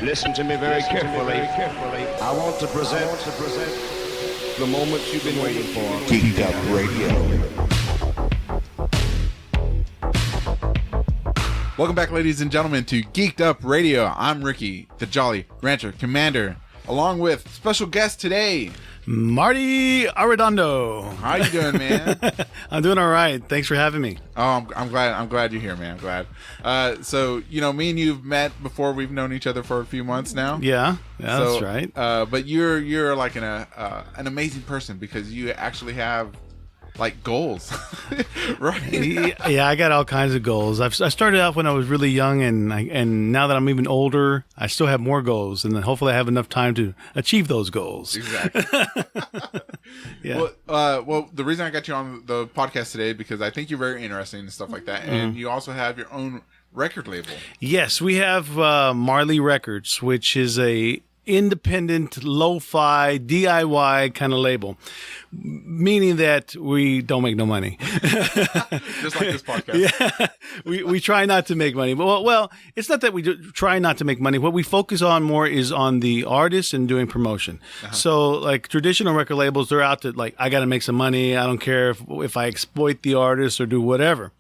Listen to me very carefully. I want to present the moments you've been waiting for. Geek'd UP Radio. Welcome back, ladies and gentlemen, to Geek'd Up Radio. I'm Ricky, the Jolly Rancher Commander, along with special guest today, Marty Arredondo. How you doing, man? I'm doing all right. Thanks for having me. Oh, I'm glad you're here, man. I'm glad. So, you know, me and you've met before. We've known each other for a few months now. Yeah, that's right. But you're like an amazing person because you actually have like goals, right? Yeah, I got all kinds of goals. I started out when I was really young, and now that I'm even older, I still have more goals, and then hopefully I have enough time to achieve those goals. Exactly. Yeah. Well, the reason I got you on the podcast today because I think you're very interesting and stuff like that, and you also have your own record label. Yes, we have Marley Records, which is a independent, lo-fi, DIY kind of label, meaning that we don't make no money. Just like this podcast. Yeah, we try not to make money. But well, it's not that we try not to make money. What we focus on more is on the artist and doing promotion. Uh-huh. So like traditional record labels, they're out to like, I got to make some money. I don't care if I exploit the artist or do whatever.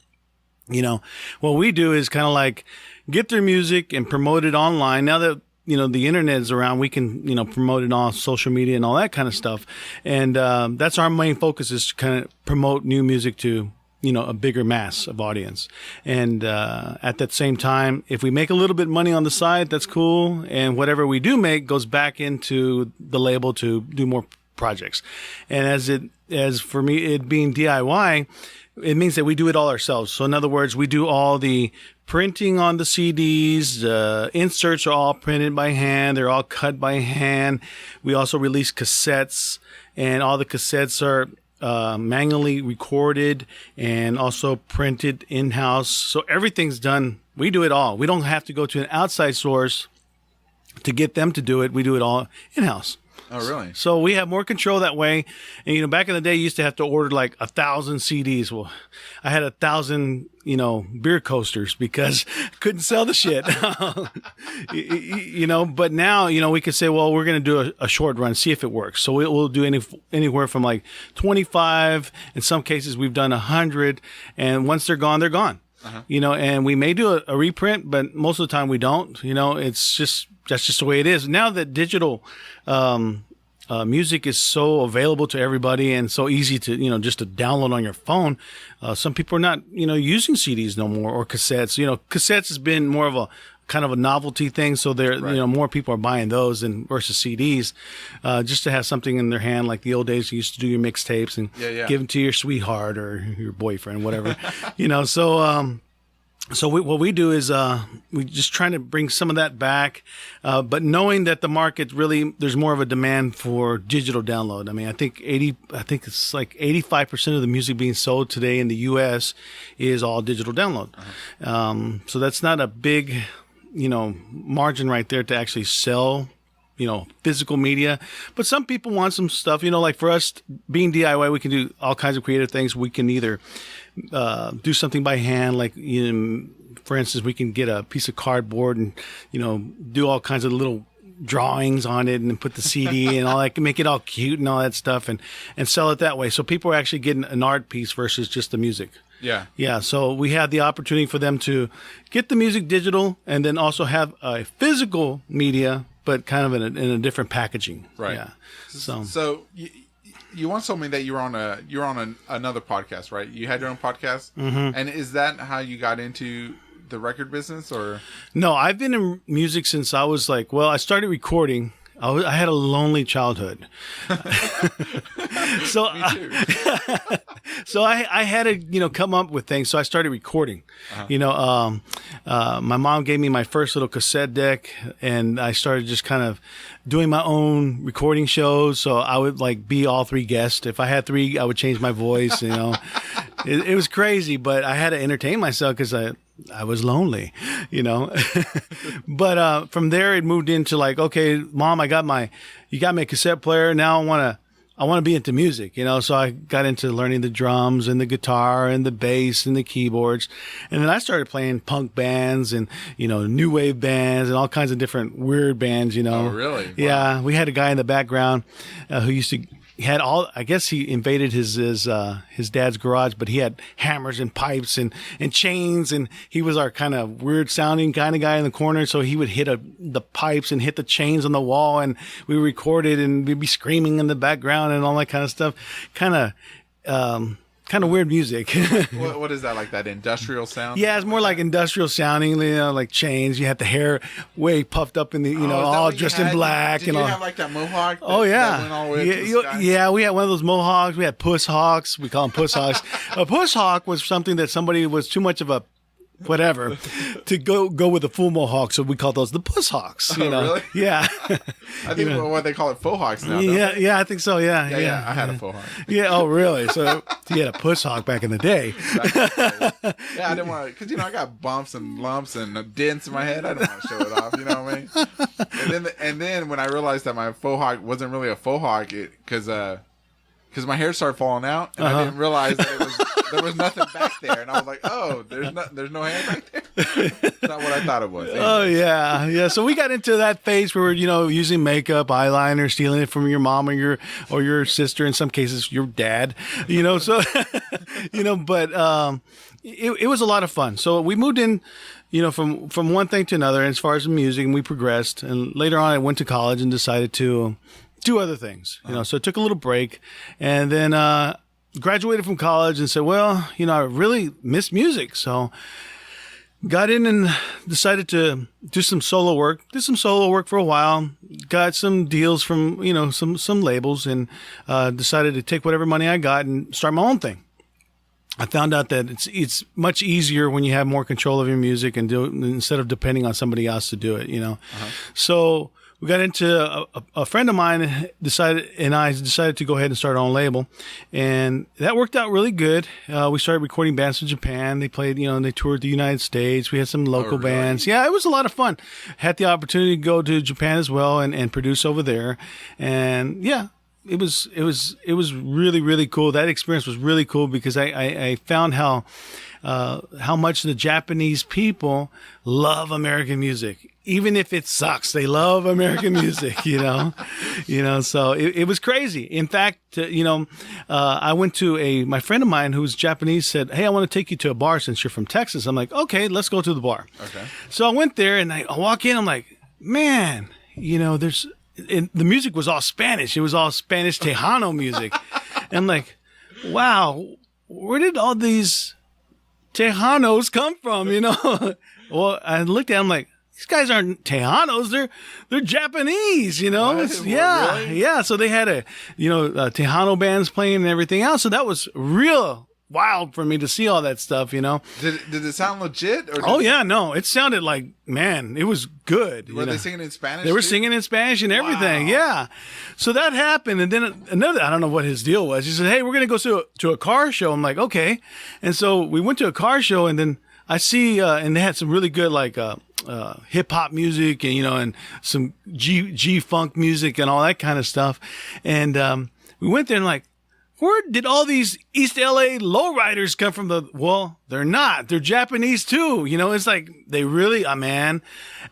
You know, what we do is kind of like get their music and promote it online. Now that you know, the internet is around, we can, you know, promote it on social media and all that kind of stuff. And that's our main focus, is to kind of promote new music to, you know, a bigger mass of audience. And at that same time, if we make a little bit of money on the side, that's cool. And whatever we do make goes back into the label to do more projects. And as for me, it being DIY, it means that we do it all ourselves. So in other words, we do all the printing on the CDs. Inserts are all printed by hand. They're all cut by hand. We also release cassettes, and all the cassettes are manually recorded and also printed in-house. So everything's done. We do it all. We don't have to go to an outside source to get them to do it. We do it all in-house. Oh, really? So we have more control that way. And, you know, back in the day, you used to have to order like 1,000 CDs. Well, I had 1,000, you know, beer coasters because couldn't sell the shit. You know, but now, you know, we could say, well, we're going to do a short run, see if it works. So we'll do anywhere from like 25. In some cases, we've done 100. And once they're gone, they're gone. Uh-huh. You know, and we may do a reprint, but most of the time we don't. You know, that's just the way it is. Now that digital music is so available to everybody and so easy to, you know, just to download on your phone, some people are not, you know, using CDs no more or cassettes. You know, cassettes has been more of a kind of a novelty thing, so there, right. You know, more people are buying those than versus CDs, just to have something in their hand, like the old days you used to do your mixtapes and give them to your sweetheart or your boyfriend, whatever, you know. So what we do is we just trying to bring some of that back, but knowing that the market really, there's more of a demand for digital download. I mean, I think it's like 85% of the music being sold today in the U.S. is all digital download. Uh-huh. So that's not a big, you know, margin right there to actually sell, you know, physical media. But some people want some stuff, you know, like for us being DIY, we can do all kinds of creative things. We can either do something by hand, like, you know, for instance, we can get a piece of cardboard and, you know, do all kinds of little drawings on it and put the CD and all that, make it all cute and all that stuff and sell it that way. So people are actually getting an art piece versus just the music. Yeah. Yeah. So we have the opportunity for them to get the music digital and then also have a physical media, but kind of in a different packaging. Right. Yeah. So you once told me that you're on another podcast, right? You had your own podcast, and is that how you got into the record business, or? No, I've been in music since I was like, well, I started recording. I had a lonely childhood. So, me too. So I had to, you know, come up with things. So I started recording. Uh-huh. You know, my mom gave me my first little cassette deck, and I started just kind of doing my own recording shows. So I would like be all three guests. If I had three, I would change my voice. You know, it was crazy, but I had to entertain myself because I was lonely, you know. But from there, it moved into like, okay, Mom, you got me a cassette player. Now I I want to be into music, so I got into learning the drums and the guitar and the bass and the keyboards. And then I started playing punk bands and, new wave bands and all kinds of different weird bands, Oh, really? Wow. Yeah. We had a guy in the background who used to, I guess he invaded his dad's garage, but he had hammers and pipes and chains, and he was our kind of weird sounding kind of guy in the corner. So he would hit the pipes and hit the chains on the wall, and we recorded, and we'd be screaming in the background and all that kind of stuff. Kind of weird music. What is that, like that industrial sound? Yeah, it's more like industrial sounding, like chains. You had the hair way puffed up in the, all dressed in black. Did you have like that mohawk? Oh, yeah. That went all the way to the sky? Yeah, we had one of those mohawks. We had puss hawks. We call them puss hawks. A puss hawk was something that somebody was too much of a whatever to go with a full mohawk, so we call those the puss hawks. Really? Yeah. I think what they call it faux hawks now. Yeah, I think so. Yeah. I had a faux hawk. Yeah. Oh, really? So you had a puss hawk back in the day. Yeah, I didn't want to, because I got bumps and lumps and dents in my head. I didn't want to show it off. You know what I mean? And then when I realized that my faux hawk wasn't really a faux hawk, because my hair started falling out, and I didn't realize that there was nothing back there, and I was like, "Oh, there's no hair back there." It's not what I thought it was. Anyways. Oh yeah. So we got into that phase where using makeup, eyeliner, stealing it from your mom or your sister, in some cases your dad. So but it was a lot of fun. So we moved in, from one thing to another as far as the music, and we progressed. And later on, I went to college and decided to do other things. So I took a little break, and then graduated from college and said, well, I really miss music. So got in and decided to do some solo work. Did some solo work for a while. Got some deals from, some labels, and decided to take whatever money I got and start my own thing. I found out that it's much easier when you have more control of your music and do it instead of depending on somebody else to do it, So we got into a friend of mine decided to go ahead and start our own label, and that worked out really good. We started recording bands from Japan. They played, they toured the United States. We had some local bands. Yeah, it was a lot of fun. Had the opportunity to go to Japan as well and produce over there. And yeah, it was really, really cool. That experience was really cool because I found how much the Japanese people love American music. Even if it sucks, they love American music, so it was crazy. In fact, I went to my friend of mine who's Japanese said, hey, I want to take you to a bar since you're from Texas. I'm like, okay, let's go to the bar. Okay. So I went there and I walk in, I'm like, man, the music was all Spanish. It was all Spanish Tejano music. And I'm like, wow, where did all these Tejanos come from, Well, I looked at them like, these guys aren't Tejanos, they're Japanese, What? Yeah. So they had Tejano bands playing and everything else. So that was real wild for me to see all that stuff, Did it sound legit? No, it sounded like, man, it was good. Were they singing in Spanish? They were singing in Spanish and everything. Wow. Yeah. So that happened. And then I don't know what his deal was. He said, hey, we're going to go to a car show. I'm like, okay. And so we went to a car show, and then I see, and they had some really good, hip hop music and, and some G funk music and all that kind of stuff. And, we went there and like, where did all these East LA lowriders come from? Well, they're not. They're Japanese too. It's like they really, man,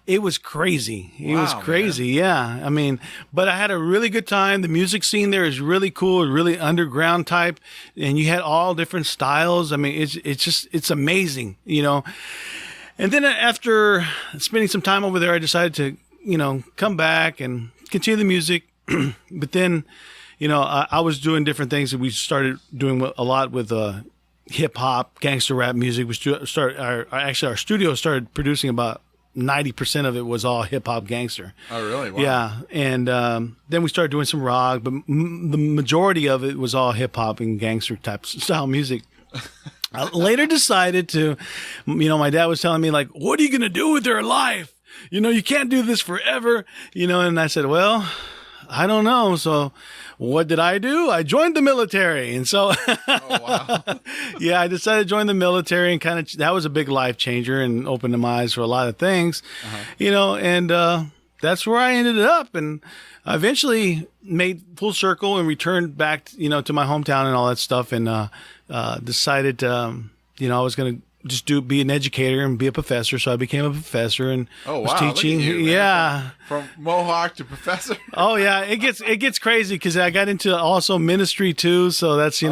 it was crazy. It was crazy. Man. Yeah. But I had a really good time. The music scene there is really cool, really underground type. And you had all different styles. It's amazing, And then after spending some time over there, I decided to, come back and continue the music. But then, I was doing different things, and we started doing a lot with hip hop, gangster rap music. Our studio started producing about 90% of it was all hip hop gangster. Oh, really? Wow. Yeah, and then we started doing some rock, but the majority of it was all hip hop and gangster type style music. I later decided to, my dad was telling me like, "What are you gonna do with your life? You can't do this forever." And I said, "Well, I don't know." So what did I do? I joined the military. And so, yeah, I decided to join the military, and that was a big life changer and opened my eyes for a lot of things, and that's where I ended up. And I eventually made full circle and returned back, to my hometown and all that stuff. And, decided, I was going to just be an educator and be a professor. So I became a professor and was teaching. Look at you, man. From Mohawk to professor. Oh yeah. It gets crazy because I got into also ministry too. So that's, You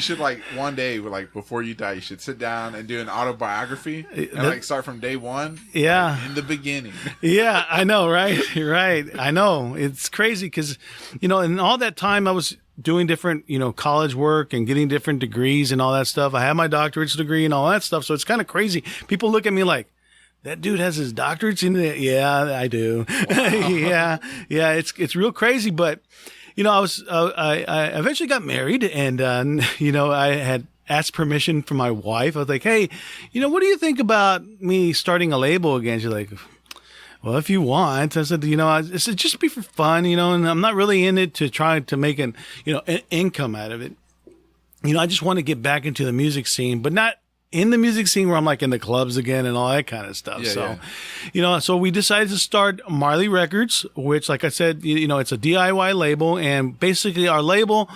should one day, before you die, you should sit down and do an autobiography and start from day one. Yeah. In the beginning. Yeah, I know. Right. You're right. I know. It's crazy because, in all that time I was doing different, college work and getting different degrees and all that stuff. I have my doctorate's degree and all that stuff. So it's kind of crazy. People look at me like, that dude has his doctorates in it. Yeah, I do. Wow. Yeah. It's real crazy. But, I eventually got married and, I had asked permission from my wife. I was like, hey, what do you think about me starting a label again? She's like, well, if you want. I said, I said, just be for fun, and I'm not really in it to try to make an income out of it. I just want to get back into the music scene, but not in the music scene where I'm in the clubs again and all that kind of stuff. So we decided to start Marley Records, which, like I said, it's a DIY label. And basically our label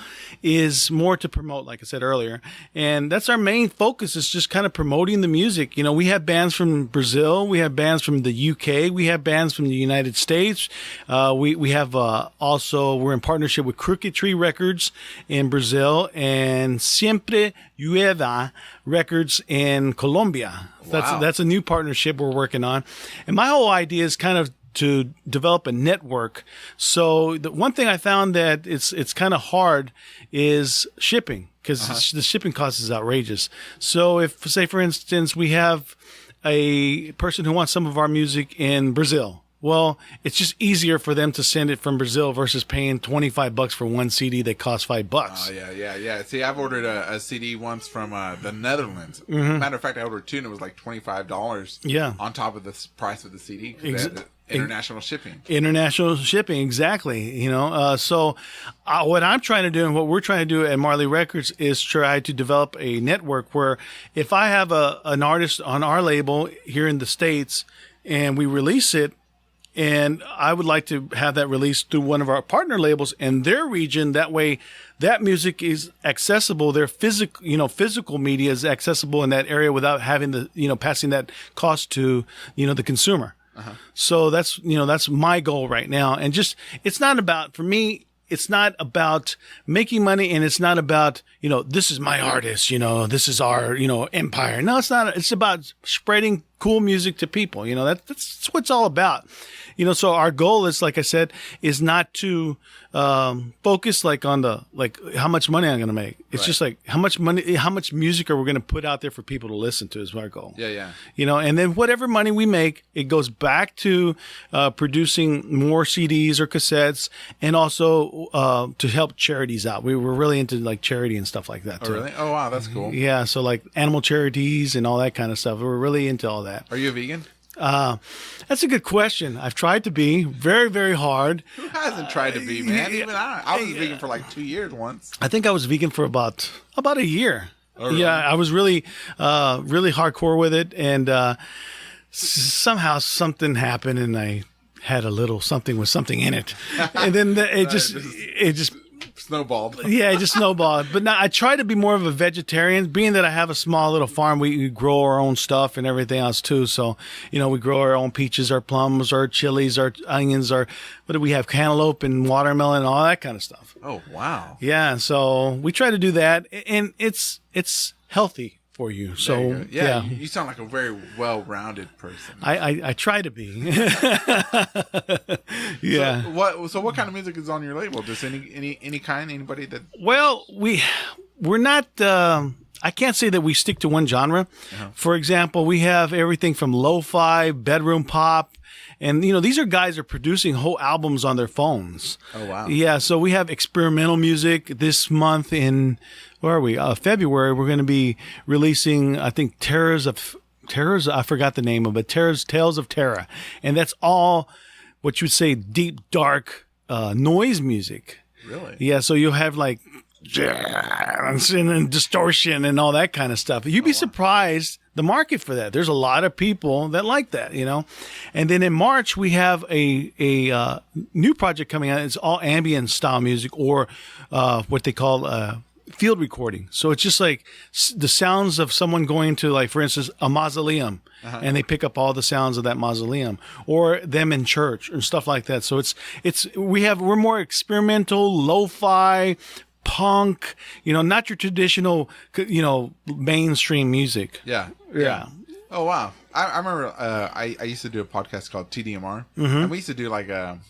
is more to promote, like I said earlier. And that's our main focus, is just kind of promoting the music. We have bands from Brazil. We have bands from the UK. We have bands from the United States. We have also, we're in partnership with Crooked Tree Records in Brazil and Siempre Llueva Records in Colombia. Wow. That's a new partnership we're working on. And my whole idea is kind of to develop a network. So the one thing I found that it's kind of hard is shipping, because the shipping cost is outrageous. So if, say, for instance, we have a person who wants some of our music in Brazil, well, it's just easier for them to send it from Brazil versus paying $25 for one CD that costs $5. Oh, yeah. See, I've ordered a CD once from the Netherlands. Matter of fact, I ordered two, and it was like $25. Yeah. On top of the price of the CD. International shipping. International shipping, exactly. So what I'm trying to do and what we're trying to do at Marley Records is try to develop a network where if I have an artist on our label here in the States and we release it, and I would like to have that released through one of our partner labels in their region. That way, that music is accessible. Their physical media is accessible in that area without having the, passing that cost to, the consumer. So that's my goal right now. And it's not about, for me, it's not about making money, and it's not about, this is my artist, this is our, empire. No, it's not. It's about spreading cool music to people. That's what it's all about. So our goal is, like I said, is not to focus on how much money I'm going to make. It's just how much music are we going to put out there for people to listen to is our goal. Yeah. And then whatever money we make, it goes back to producing more CDs or cassettes, and also to help charities out. We're really into charity and stuff like that too. Oh, really? Oh, wow, that's cool. Yeah, so animal charities and all that kind of stuff. We're really into all that. Are you a vegan? That's a good question. I've tried to be very, very hard. Who hasn't tried to be, man? Even I was vegan for 2 years once. I think I was vegan for about a year. Oh, really? Yeah, I was really, really hardcore with it, and somehow something happened, and I had a little something with something in it, and then it just snowballed. Yeah, it just snowballed. But now I try to be more of a vegetarian, being that I have a small little farm. We grow our own stuff and everything else too. So, we grow our own peaches, our plums, our chilies, our onions, what do we have? Cantaloupe and watermelon, all that kind of stuff. Oh, wow. Yeah. So we try to do that, and it's healthy for you. So yeah, you sound like a very well-rounded person. I try to be. Yeah. So what kind of music is on your label? Just any kind? Anybody that? Well, we're not. I can't say that we stick to one genre. For example, we have everything from lo-fi, bedroom pop. And, these are guys that are producing whole albums on their phones. Oh, wow. Yeah. So we have experimental music this month in, where are we? February. We're going to be releasing, I think, I forgot the name of it, Tales of Terra. And that's all what you would say deep, dark, noise music. Really? Yeah. So you'll have and then distortion and all that kind of stuff. You'd be surprised the market for that. There's a lot of people that like that, you know. And then in March we have a new project coming out. It's all ambient style music, or what they call field recording. So it's just like the sounds of someone going to, like, for instance, a mausoleum, and they pick up all the sounds of that mausoleum, or them in church and stuff like that. So we're more experimental, lo-fi, punk, you know, not your traditional, you know, mainstream music. Yeah. Oh wow! I remember I used to do a podcast called TDMR, and we used to do like I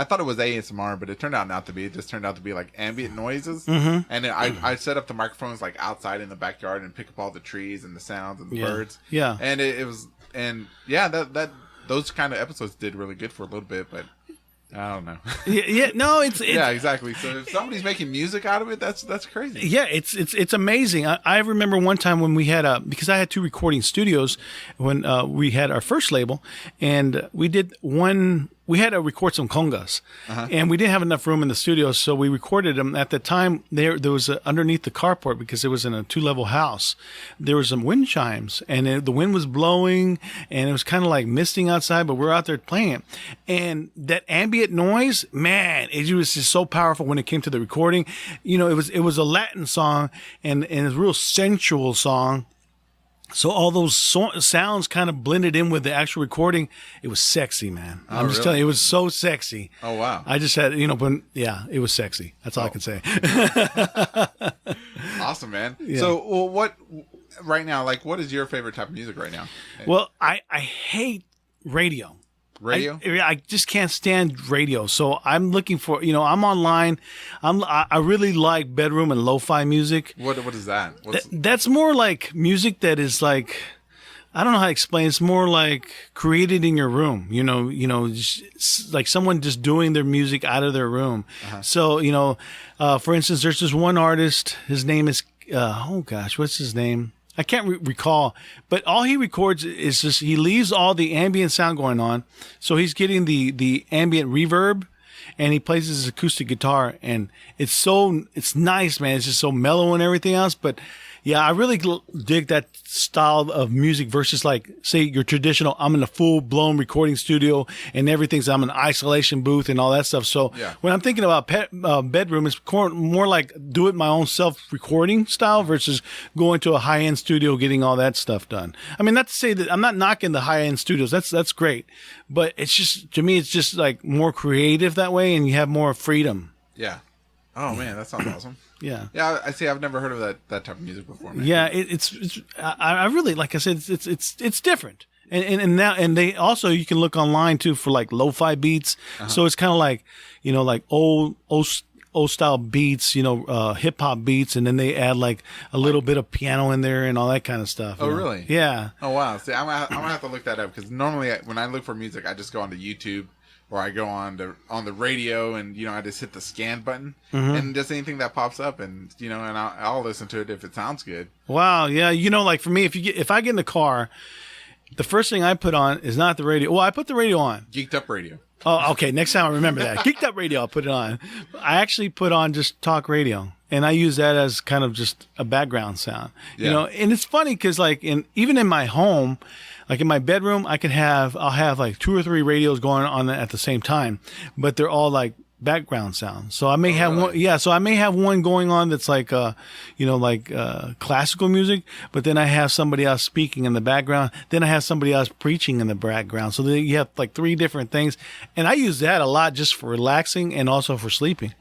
thought it was ASMR, but it turned out not to be. It just turned out to be like ambient noises. And then I set up the microphones like outside in the backyard and pick up all the trees and the sounds and the birds. Yeah. And it was, and yeah, that those kind of episodes did really good for a little bit, but I don't know. No, yeah, exactly. So if somebody's making music out of it, that's crazy. Yeah, it's amazing. I remember one time when we had because I had 2 recording studios when we had our first label, and we did one. We had to record some congas, and we didn't have enough room in the studio, so we recorded them. At the time, there was underneath the carport, because it was in a 2-level house, there was some wind chimes, and the wind was blowing, and it was kind of like misting outside, but we were out there playing it. And that ambient noise, man, it was just so powerful when it came to the recording. You know, it was a Latin song, and it was a real sensual song. So all those sounds kind of blended in with the actual recording. It was sexy, man. I'm just telling you, it was so sexy. Oh, wow. I just had, you know, but yeah, it was sexy. That's all I can say. Awesome, man. Yeah. So, well, what right now, like, what is your favorite type of music right now? Well, I hate radio. Radio? I just can't stand radio. So I'm looking for, you know, I'm online. I really like bedroom and lo-fi music. What is that? That's more like music that is like, I don't know how to explain. It's more like created in your room, you know, just like someone just doing their music out of their room. So, you know, for instance, there's this one artist, his name is, oh gosh, what's his name? I can't recall, but all he records is just, he leaves all the ambient sound going on. So he's getting the ambient reverb, and he plays his acoustic guitar, and it's nice, man. It's just so mellow and everything else. But yeah, I really dig that style of music versus, like, say, your traditional, I'm in a full-blown recording studio and everything's, I'm in an isolation booth and all that stuff. So when I'm thinking about bedroom, it's more like do it my own self-recording style versus going to a high-end studio getting all that stuff done. I mean, not to say that I'm not knocking the high-end studios. That's great. But it's just, to me, it's just like more creative that way, and you have more freedom. Yeah. Oh, man, that sounds awesome. Yeah. Yeah, I see. I've never heard of that type of music before, man. Yeah, I really, like I said, it's different. And they also, you can look online too for like lo-fi beats. So it's kind of like, you know, like old style beats, you know, hip hop beats, and then they add like a little bit of piano in there and all that kind of stuff. Oh, really? Yeah. Oh, wow. See, I'm gonna have to look that up, because normally when I look for music, I just go onto YouTube, or I go on the radio, and, you know, I just hit the scan button, and just anything that pops up, and, you know, and I'll listen to it if it sounds good. Wow. Yeah. You know, like for me, if I get in the car, the first thing I put on is not the radio. Well, I put the radio on. Geek'd Up Radio. Oh, okay. Next time I remember that. Geek'd Up Radio, I'll put it on. I actually put on just talk radio, and I use that as kind of just a background sound. You know, and it's funny because, like, even in my home, like in my bedroom, I'll have like 2 or 3 radios going on at the same time, but they're all like background sounds. So I may have one. Yeah. So I may have one going on that's like, you know, like classical music, but then I have somebody else speaking in the background. Then I have somebody else preaching in the background. So then you have like 3 different things, and I use that a lot just for relaxing and also for sleeping.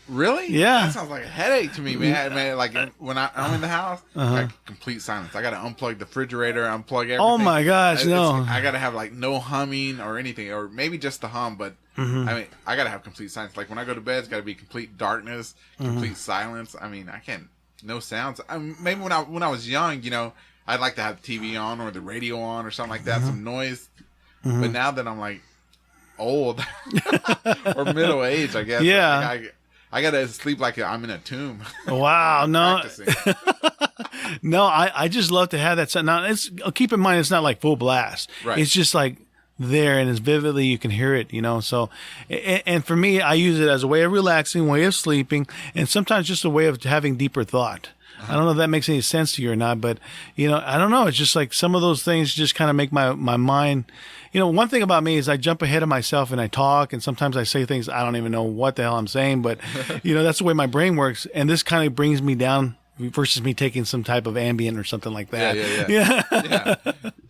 Really? Yeah. That sounds like a headache to me, man. Like when I'm in the house, like complete silence. I got to unplug the refrigerator, unplug everything. Oh my gosh, no. I got to have like no humming or anything, or maybe just the hum, but I mean, I got to have complete silence. Like when I go to bed, it's got to be complete darkness, complete silence. I mean, I can't, no sounds. Maybe when I was young, you know, I'd like to have the TV on or the radio on or something like that, some noise. But now that I'm like old or middle aged, I guess. Yeah. Like, I gotta sleep like I'm in a tomb. Wow, no. No, I just love to have that sound. Now, keep in mind, it's not like full blast. Right. It's just like there and as vividly you can hear it, So, and for me, I use it as a way of relaxing, way of sleeping, and sometimes just a way of having deeper thought. I don't know if that makes any sense to you or not, but I don't know. It's just like some of those things just kind of make my mind. One thing about me is I jump ahead of myself and I talk, and sometimes I say things I don't even know what the hell I'm saying, but that's the way my brain works, and this kind of brings me down versus me taking some type of Ambien or something like that. Yeah.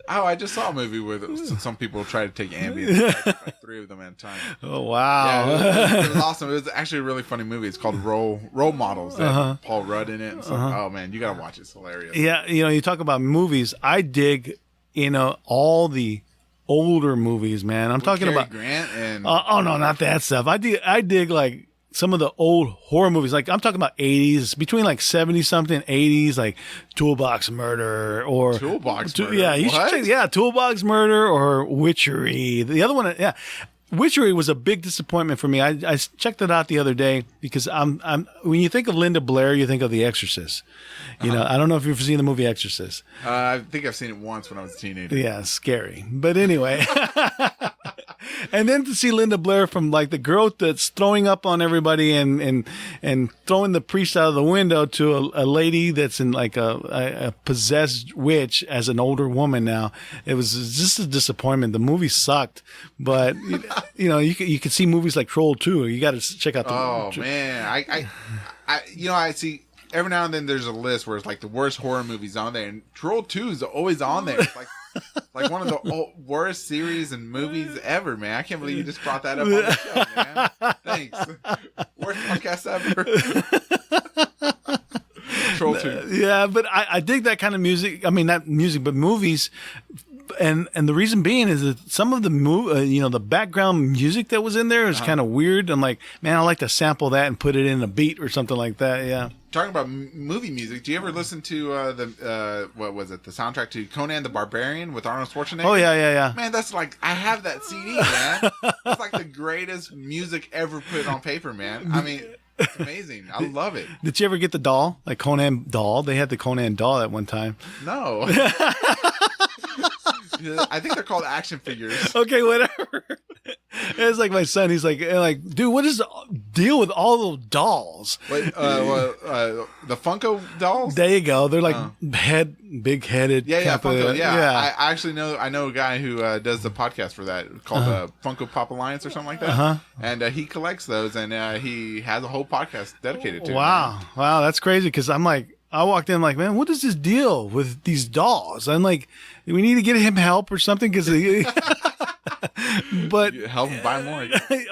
Oh, I just saw a movie where some people try to take Ambien. Like 3 of them at a time. Oh, wow. Yeah, it was awesome. It was actually a really funny movie. It's called Role Models. Paul Rudd in it. So, oh, man, you got to watch it. It's hilarious. Yeah, you talk about movies. I dig, all the older movies, man. I'm talking Cary about Grant and oh no, not that stuff. I dig like some of the old horror movies. Like I'm talking about 80s, between like 70 something, 80s, like Toolbox Murder or Toolbox Murder. Yeah, you should check. Toolbox Murder or Witchery. The other one, Witchery was a big disappointment for me. I checked it out the other day because I'm when you think of Linda Blair, you think of The Exorcist. I don't know if you've seen the movie Exorcist. I think I've seen it once when I was a teenager. Yeah, scary. But anyway. And then to see Linda Blair from like the girl that's throwing up on everybody and throwing the priest out of the window to a lady that's in like a possessed witch as an older woman now. It was just a disappointment. The movie sucked, but you can see movies like Troll 2. You got to check out the Oh man, I see every now and then there's a list where it's like the worst horror movies on there, and Troll 2 is always on there. It's like one of the worst series and movies ever, man. I can't believe you just brought that up on the show, man. Thanks. Worst podcast ever. Troll 2. Yeah, but I dig that kind of music. I mean, not music, but movies. And the reason being is that some of the the background music that was in there is kind of weird. I'm like, man, I like to sample that and put it in a beat or something like that. Yeah. Talking about movie music, do you ever listen to the soundtrack to Conan the Barbarian with Arnold Schwarzenegger? Oh yeah. Man, that's like, I have that CD, man. It's like the greatest music ever put on paper, man. I mean, it's amazing. I love it. Did you ever get the doll, like Conan doll? They had the Conan doll at one time. No. I think they're called action figures. Okay, whatever. It's like my son. He's like, dude, what is the deal with all those dolls? Wait, the Funko dolls? There you go. They're like big-headed. Yeah, Funko. Yeah. I actually know a guy who does the podcast for that called Funko Pop Alliance or something like that. And he collects those, and he has a whole podcast dedicated to it. Wow, that's crazy. Because I'm like, I walked in like, man, what is this deal with these dolls? I'm like, we need to get him help or something because. But help him buy more.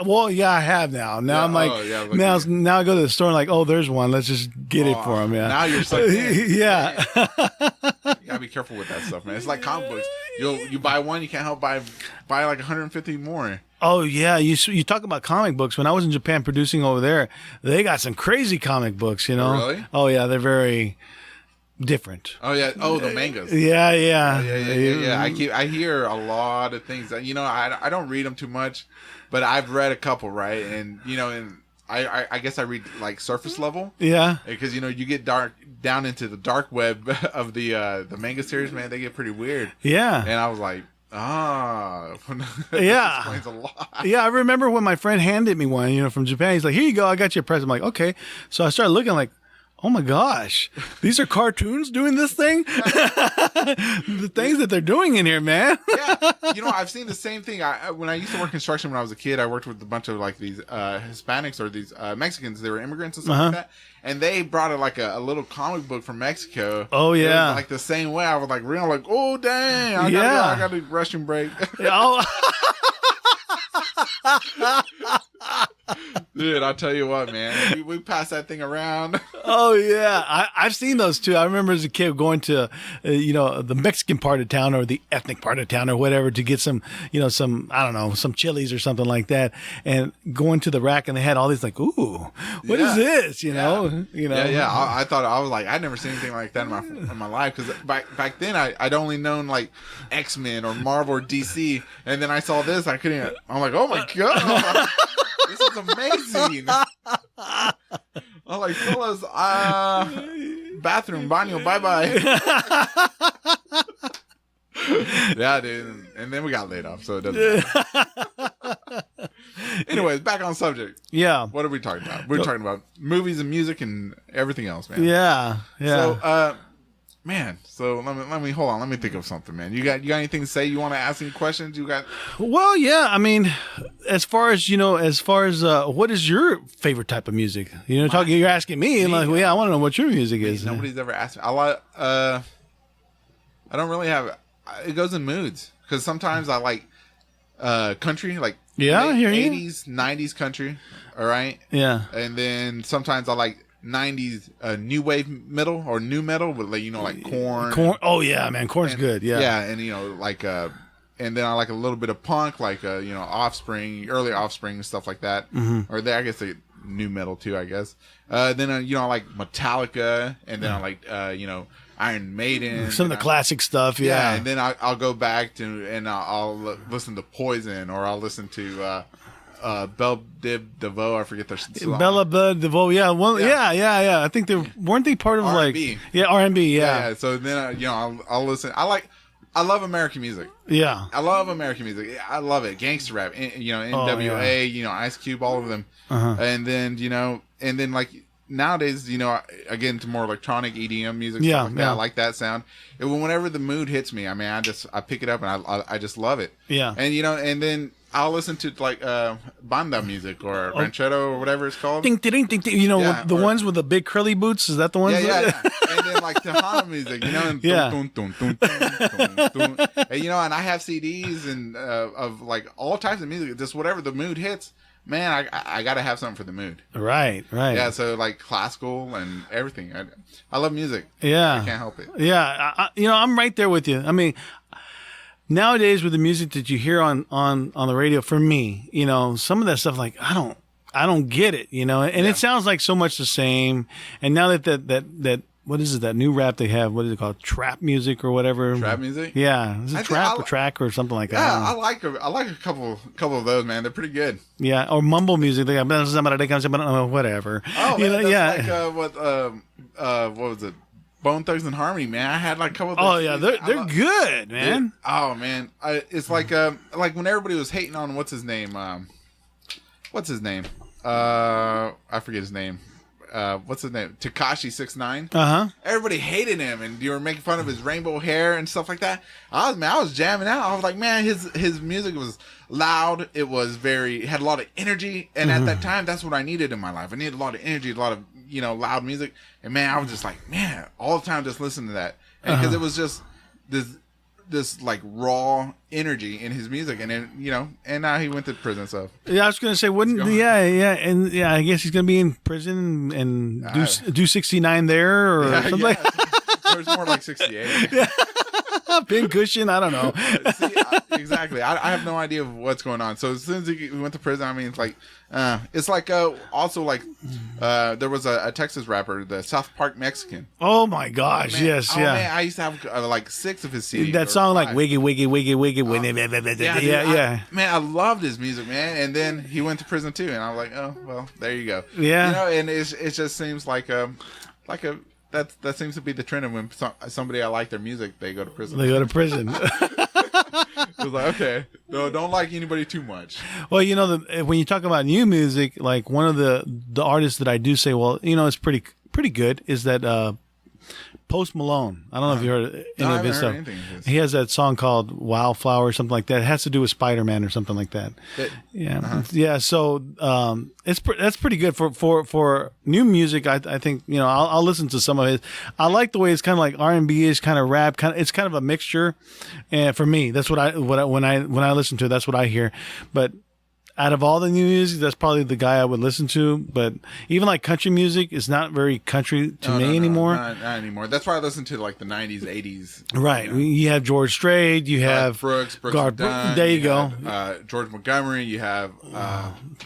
Well, yeah, I have now. Now I'm like, now I go to the store and like, oh, there's one. Let's just get it for him. Yeah. Now you're so yeah. You gotta be careful with that stuff, man. It's like comic books. You buy one, you can't help buy like 150 more. Oh yeah, you talk about comic books. When I was in Japan producing over there, they got some crazy comic books. Really? Oh yeah, they're very different. Oh yeah. Oh, the mangas. Yeah. I hear a lot of things. I don't read them too much, but I've read a couple, right? And I guess I read like surface level. Yeah. Because you get down into the dark web of the manga series, man. They get pretty weird. Yeah. And I was like, yeah. That explains a lot. Yeah, I remember when my friend handed me one, from Japan. He's like, here you go, I got you a present. I'm like, okay. So I started looking like, oh my gosh, these are cartoons doing this thing? The things that they're doing in here, man. Yeah. I've seen the same thing. When I used to work construction when I was a kid, I worked with a bunch of like these Hispanics or these Mexicans. They were immigrants and stuff like that. And they brought a little comic book from Mexico. Oh, yeah. Like the same way. I was like, real, like, oh, dang. I got a restroom break. Dude, I'll tell you what, man. We pass that thing around. Oh yeah, I've seen those too. I remember as a kid going to, the Mexican part of town or the ethnic part of town or whatever to get some, some I don't know, some chilies or something like that, and going to the rack and they had all these like, ooh, what is this? Yeah. I thought I was like, I'd never seen anything like that in my life because back then I'd only known like X-Men or Marvel or DC, and then I saw this. I'm like, oh my god. This is amazing. I'm like, fellas, bathroom, baño, bye-bye. Yeah, dude. And then we got laid off, so it doesn't matter. Anyways, back on subject. Yeah. What are we talking about? We're talking about movies and music and everything else, man. Yeah. So, man, so let me hold on. Let me think of something, man. You got anything to say? You want to ask any questions? You got? Well, yeah. I mean, as far as what is your favorite type of music? You know, you're asking me, like, well, yeah, I want to know what your music is. Nobody's ever asked me. I don't really have. It goes in moods because sometimes I like country, like I hear you. 80s, 90s country. All right. Yeah. And then sometimes I like 90s new wave metal or new metal with, like, you know, like Korn. Oh yeah, man, Korn's good. Yeah. Yeah, and you know, like and then I like a little bit of punk, like you know, Offspring, early Offspring and stuff like that. Mm-hmm. Or I guess they new metal too, I guess. Then you know, I like Metallica, and then I like you know, Iron Maiden, some of the classic stuff. Yeah. And then I'll go back to and I'll listen to Poison, or I'll listen to Belle Biv DeVoe. I forget their song. Bella Biv DeVoe. Yeah. Well, yeah. I think weren't they part of R&B. like R&B. Yeah. So then you know, I'll listen. I love American music. Yeah. I love American music. I love it. Gangster rap, you know, NWA, you know, Ice Cube, all of them. And then, you know, like nowadays, you know, I get into more electronic EDM music. Yeah, stuff like that. I like that sound. And whenever the mood hits me, I mean, I pick it up and I just love it. Yeah. And, you know, and then I'll listen to like banda music or ranchero or whatever it's called. Ding, ding, ding, ding. You know, the ones with the big curly boots. Is that the ones? Yeah. And then like Tejano music, you know, and dun, dun, dun, dun, dun, dun. And, you know, and I have CDs and of like all types of music, just whatever the mood hits. Man, I got to have something for the mood. Right. Yeah, so like classical and everything. I love music. Yeah. I can't help it. Yeah, you know, I'm right there with you. I mean, nowadays with the music that you hear on the radio, for me, you know, some of that stuff, like, I don't get it, you know, and it sounds like so much the same. And now that what is it, that new rap they have? What is it called? Trap music or whatever? Trap music? Yeah. Is it trap or track or something like that? Yeah, I like a couple of those, man. They're pretty good. Yeah. Or mumble music. They got whatever. Oh, you man, know, that's like, what was it? Bone Thugs and Harmony, man. I had like a couple of those. Oh, yeah. They're good, man. Oh, man. It's like when everybody was hating on what's his name? I forget his name. What's his name? Tekashi 6ix9ine. Everybody hated him, and you were making fun of his rainbow hair and stuff like that. I was jamming out. I was like, man, his music was loud. It was had a lot of energy, and at that time, that's what I needed in my life. I needed a lot of energy, a lot of, you know, loud music. And man, I was just like, man, all the time just listening to that, because it was just this like raw energy in his music, and then, you know, and now he went to prison. So yeah, I was gonna say, I guess he's gonna be in prison and do 69 there or something. Like or it's more like 68. Pin cushion, I don't know. See, exactly. I have no idea of what's going on. So as soon as he went to prison, I mean, it's like also like there was a Texas rapper, the South Park Mexican. Oh my gosh, man, yes, man, I used to have like 6 of his CDs. That song, like wiggy wiggy wiggy wiggy. Yeah. Man, I loved his music, man. And then he went to prison too, and I was like, oh well, there you go. Yeah, you know, and it just seems like that seems to be the trend of when somebody I like their music, they go to prison. It was like, okay, no, don't like anybody too much. Well, you know, when you talk about new music, like one of the artists that I do say, well, you know, it's pretty good, is that Post Malone. I don't know if you heard any of his stuff. He has that song called Wildflower or something like that. It has to do with Spider-Man or something like that. Yeah. So that's pretty good for new music. I think, you know, I'll listen to some of his. I like the way it's kind of like R&B-ish, kind of rap. It's kind of a mixture. And for me, that's when I listen to it, that's what I hear. But out of all the new music, that's probably the guy I would listen to. But even like country music is not very country to me anymore. Not anymore. That's why I listen to like the 90s, 80s. Right. You know. You have George Strait. You have Brooks Dunn, there you go. George Montgomery. You have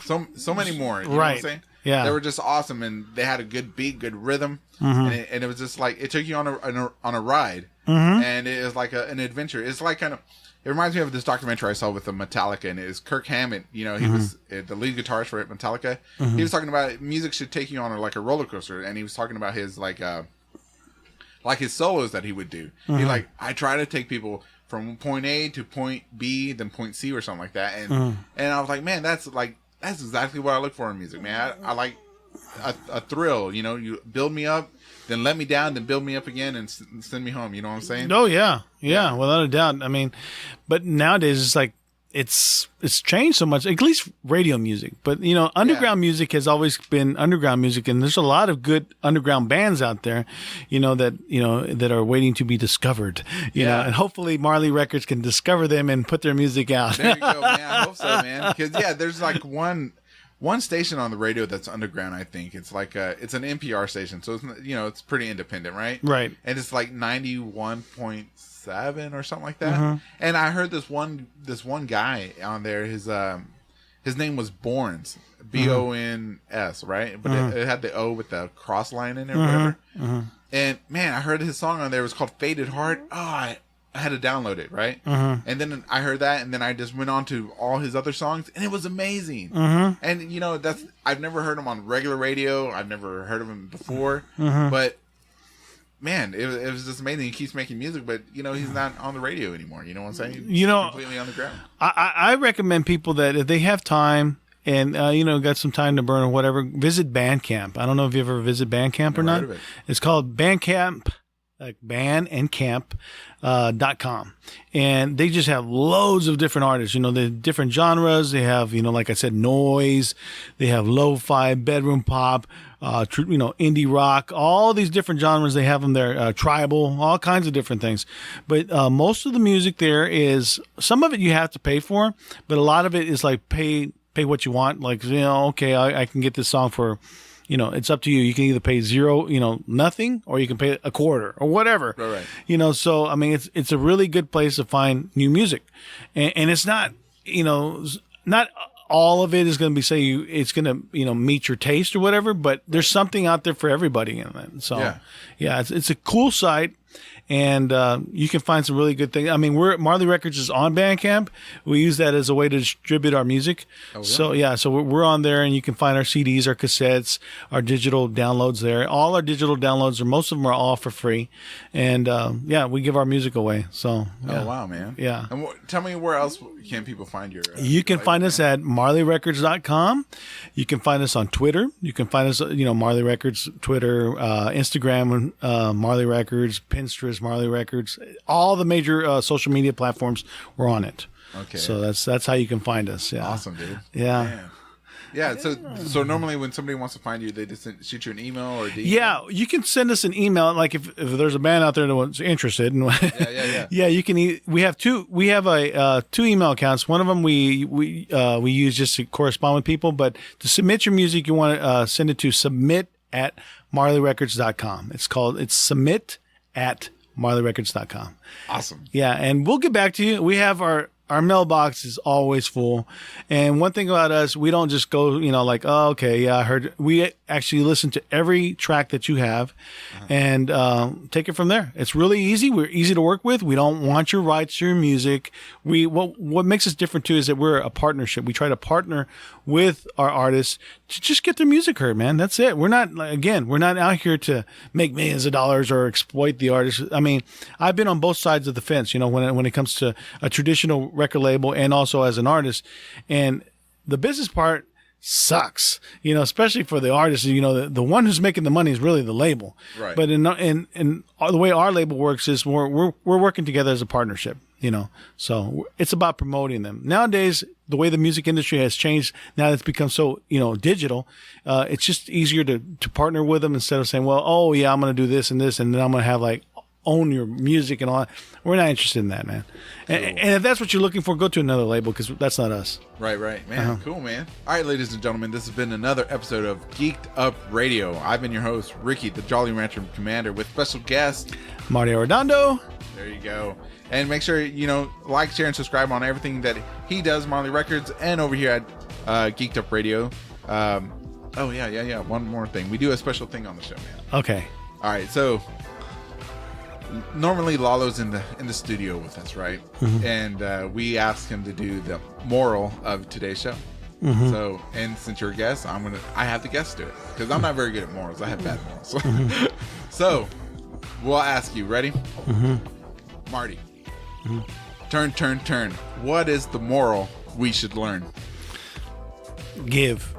so many more. You know right. What I'm saying? Yeah. They were just awesome, and they had a good beat, good rhythm, and it was just like it took you on a ride, and it was like an adventure. It's like kind of. It reminds me of this documentary I saw with the Metallica, and it was Kirk Hammett. You know, he was the lead guitarist for Metallica. He was talking about music should take you on a roller coaster, and he was talking about his like his solos that he would do. He I try to take people from point A to point B, then point C or something like that. And I was like, man, that's exactly what I look for in music, man. I like a thrill, you know, you build me up, then let me down, then build me up again and send me home. You know what I'm saying? Oh yeah, without a doubt. I mean, but nowadays it's like it's changed so much. At least radio music, but you know, underground music has always been underground music, and there's a lot of good underground bands out there, you know that are waiting to be discovered. You know, and hopefully Marley Records can discover them and put their music out. There you go, man. I hope so, man. Because there's like one station on the radio that's underground. I think it's like it's an NPR station, so it's, you know, it's pretty independent, right? Right. And it's like 91.7 or something like that. And I heard this one guy on there. His name was Borns, Bons, right? But it had the O with the cross line in it, or whatever. And man, I heard his song on there. It was called "Faded Heart." Oh, I had to download it, right? And then I heard that, and then I just went on to all his other songs, and it was amazing. And you know, I've never heard him on regular radio. I've never heard of him before, but man, it was just amazing. He keeps making music, but you know, he's not on the radio anymore. You know what I'm saying? You know, completely on the ground. I recommend people that if they have time and you know, got some time to burn or whatever, visit Bandcamp. I don't know if you ever visit Bandcamp or not. Heard of it. It's called Bandcamp, like band and camp.com. And they just have loads of different artists, you know, the different genres. They have, you know, like I said, noise, they have lo-fi, bedroom pop, you know, indie rock, all these different genres. They have them there, tribal, all kinds of different things. But most of the music there is, some of it you have to pay for, but a lot of it is like pay what you want. Like, you know, okay, I can get this song for, you know, it's up to you. You can either pay zero, you know, nothing, or you can pay a quarter or whatever. Right. You know, so, I mean, it's a really good place to find new music. And it's not, you know, not all of it is going to be, it's going to, you know, meet your taste or whatever, but there's something out there for everybody in it. So, it's a cool site. And you can find some really good things. I mean, Marley Records is on Bandcamp. We use that as a way to distribute our music. Oh, really? So we're on there, and you can find our CDs, our cassettes, our digital downloads there. All our digital downloads, or most of them, are all for free. And we give our music away. So oh wow, man. Yeah. And tell me, where else can people find your? You can find us at marleyrecords.com. You can find us on Twitter. You can find us, you know, Marley Records, Twitter, Instagram, Marley Records, Pinterest, Marley Records, all the major social media platforms, we're on it. Okay. So that's how you can find us. Yeah. Awesome, dude. Yeah. Man. Yeah. So normally when somebody wants to find you, they just shoot you an email or DM? Yeah, you can send us an email. Like if there's a band out there that's interested, and yeah, you can. We have two email accounts. One of them we use just to correspond with people. But to submit your music, you want to send it to submit@marleyrecords.com. It's submit@marleyrecords.com. Awesome. Yeah, and we'll get back to you. We have our mailbox is always full. And one thing about us, we don't just go, you know, like, oh, okay, yeah, I heard. We actually listen to every track that you have and take it from there. It's really easy. We're easy to work with. We don't want your rights to your music. What makes us different, too, is that we're a partnership. We try to partner with our artists to just get their music heard, man. That's it. We're not out here to make millions of dollars or exploit the artists. I mean, I've been on both sides of the fence, you know, when it comes to a traditional record label and also as an artist. And the business part sucks, you know, especially for the artist. You know, the one who's making the money is really the label. Right. But in the way our label works is we're working together as a partnership, you know. So it's about promoting them. Nowadays, the way the music industry has changed, now that it's become so, you know, digital, it's just easier to partner with them instead of saying, well, oh yeah, I'm going to do this, and then I'm going to have like own your music and all that. We're not interested in that, man. Cool. And if that's what you're looking for, go to another label, because that's not us. Right, man. Cool, man. All right, ladies and gentlemen, this has been another episode of Geek'd Up Radio. I've been your host, Ricky, the Jolly Rancher Commander, with special guest Marty Redondo. There you go. And make sure, you know, like, share, and subscribe on everything that he does, Marley Records, and over here at Geek'd Up Radio. Yeah. One more thing. We do a special thing on the show, man. Okay. All right, so normally Lalo's in the studio with us, right? And we asked him to do the moral of today's show. So, and since you're a guest, I have the guest do it, because I'm not very good at morals. I have bad morals. So we'll ask you. Ready? Marty, Turn. What is the moral we should learn? Give.